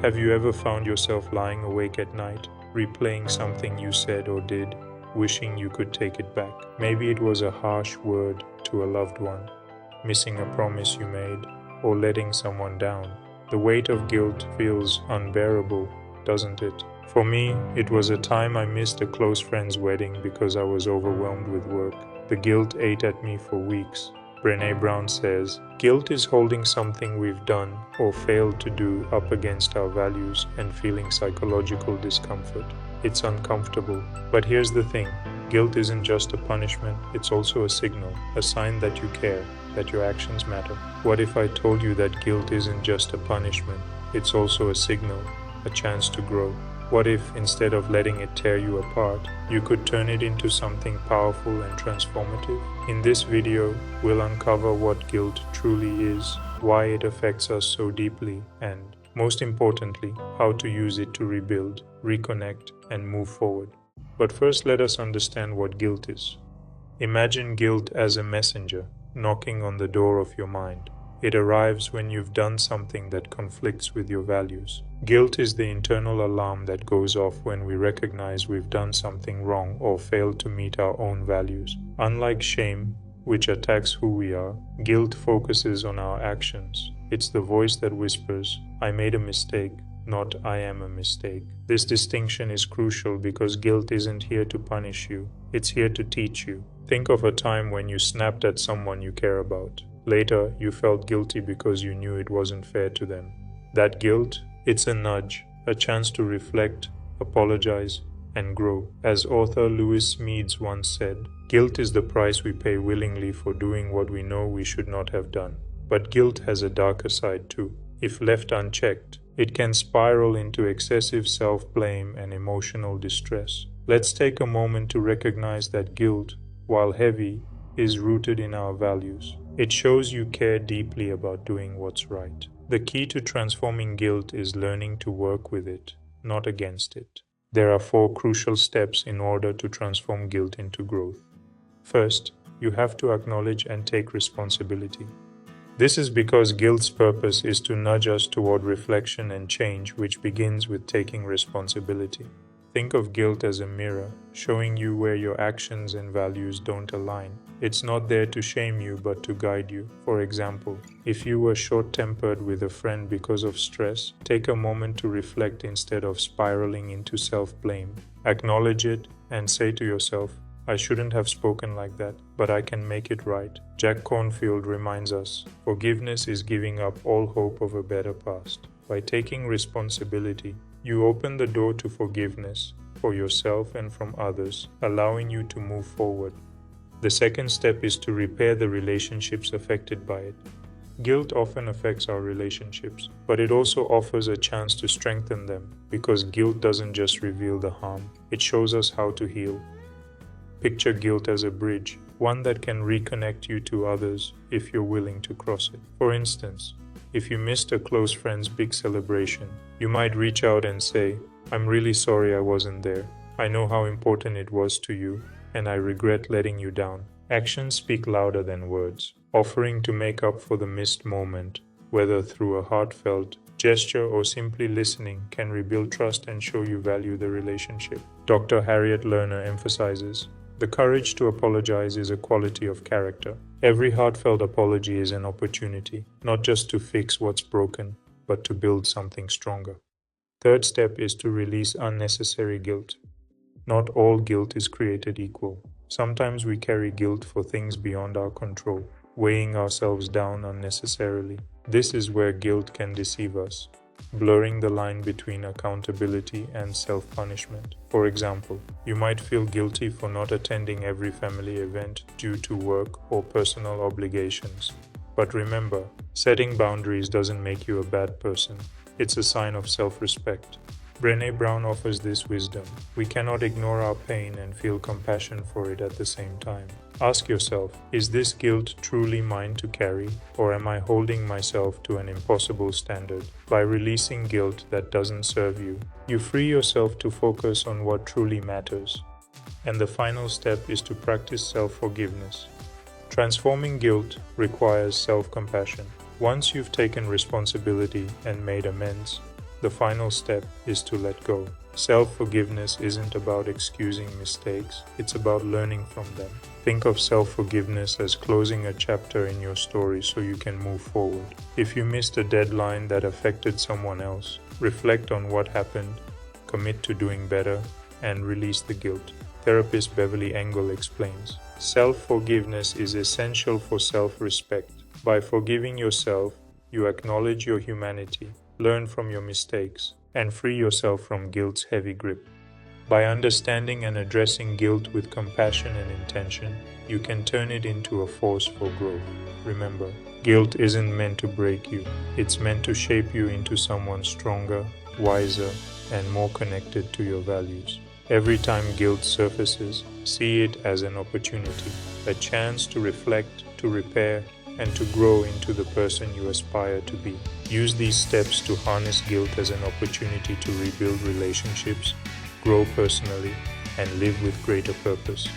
Have you ever found yourself lying awake at night, replaying something you said or did, wishing you could take it back? Maybe it was a harsh word to a loved one, missing a promise you made, or letting someone down. The weight of guilt feels unbearable, doesn't it? For me, it was a time I missed a close friend's wedding because I was overwhelmed with work. The guilt ate at me for weeks. Brene Brown says, guilt is holding something we've done or failed to do up against our values and feeling psychological discomfort. It's uncomfortable. But here's the thing, guilt isn't just a punishment, it's also a signal, a sign that you care, that your actions matter. What if I told you that guilt isn't just a punishment, it's also a signal, a chance to grow? What if, instead of letting it tear you apart, you could turn it into something powerful and transformative? In this video, we'll uncover what guilt truly is, why it affects us so deeply, and, most importantly, how to use it to rebuild, reconnect, and move forward. But first, let us understand what guilt is. Imagine guilt as a messenger knocking on the door of your mind. It arrives when you've done something that conflicts with your values. Guilt is the internal alarm that goes off when we recognize we've done something wrong or failed to meet our own values. Unlike shame, which attacks who we are, guilt focuses on our actions. It's the voice that whispers, "I made a mistake," not "I am a mistake." This distinction is crucial because guilt isn't here to punish you, it's here to teach you. Think of a time when you snapped at someone you care about. Later, you felt guilty because you knew it wasn't fair to them. That guilt, it's a nudge, a chance to reflect, apologize, and grow. As author Lewis Meads once said, guilt is the price we pay willingly for doing what we know we should not have done. But guilt has a darker side too. If left unchecked, it can spiral into excessive self-blame and emotional distress. Let's take a moment to recognize that guilt, while heavy, is rooted in our values. It shows you care deeply about doing what's right. The key to transforming guilt is learning to work with it, not against it. There are 4 crucial steps in order to transform guilt into growth. First, you have to acknowledge and take responsibility. This is because guilt's purpose is to nudge us toward reflection and change, which begins with taking responsibility. Think of guilt as a mirror, showing you where your actions and values don't align. It's not there to shame you, but to guide you. For example, if you were short-tempered with a friend because of stress, take a moment to reflect instead of spiraling into self-blame. Acknowledge it and say to yourself, "I shouldn't have spoken like that, but I can make it right." Jack Cornfield reminds us, forgiveness is giving up all hope of a better past. By taking responsibility, you open the door to forgiveness for yourself and from others, allowing you to move forward. The second step is to repair the relationships affected by it. Guilt often affects our relationships, but it also offers a chance to strengthen them, because guilt doesn't just reveal the harm, it shows us how to heal. Picture guilt as a bridge, one that can reconnect you to others if you're willing to cross it. For instance, if you missed a close friend's big celebration, you might reach out and say, "I'm really sorry I wasn't there. I know how important it was to you, and I regret letting you down." Actions speak louder than words. Offering to make up for the missed moment, whether through a heartfelt gesture or simply listening, can rebuild trust and show you value the relationship. Dr. Harriet Lerner emphasizes, "The courage to apologize is a quality of character." Every heartfelt apology is an opportunity, not just to fix what's broken, but to build something stronger. Third step is to release unnecessary guilt. Not all guilt is created equal. Sometimes we carry guilt for things beyond our control, weighing ourselves down unnecessarily. This is where guilt can deceive us, blurring the line between accountability and self-punishment. For example, you might feel guilty for not attending every family event due to work or personal obligations. But remember, setting boundaries doesn't make you a bad person. It's a sign of self-respect. Brene Brown offers this wisdom. We cannot ignore our pain and feel compassion for it at the same time. Ask yourself, is this guilt truly mine to carry, or am I holding myself to an impossible standard? By releasing guilt that doesn't serve you, you free yourself to focus on what truly matters. And the final step is to practice self-forgiveness. Transforming guilt requires self-compassion. Once you've taken responsibility and made amends, The final step is to let go. Self-forgiveness isn't about excusing mistakes, it's about learning from them. Think of self-forgiveness as closing a chapter in your story so you can move forward. If you missed a deadline that affected someone else, reflect on what happened, commit to doing better, and release the guilt. Therapist Beverly Engel explains, self-forgiveness is essential for self-respect. By forgiving yourself, you acknowledge your humanity, learn from your mistakes, and free yourself from guilt's heavy grip. By understanding and addressing guilt with compassion and intention, you can turn it into a force for growth. Remember, guilt isn't meant to break you. It's meant to shape you into someone stronger, wiser, and more connected to your values. Every time guilt surfaces, see it as an opportunity, a chance to reflect, to repair, and to grow into the person you aspire to be. Use these steps to harness guilt as an opportunity to rebuild relationships, grow personally, and live with greater purpose.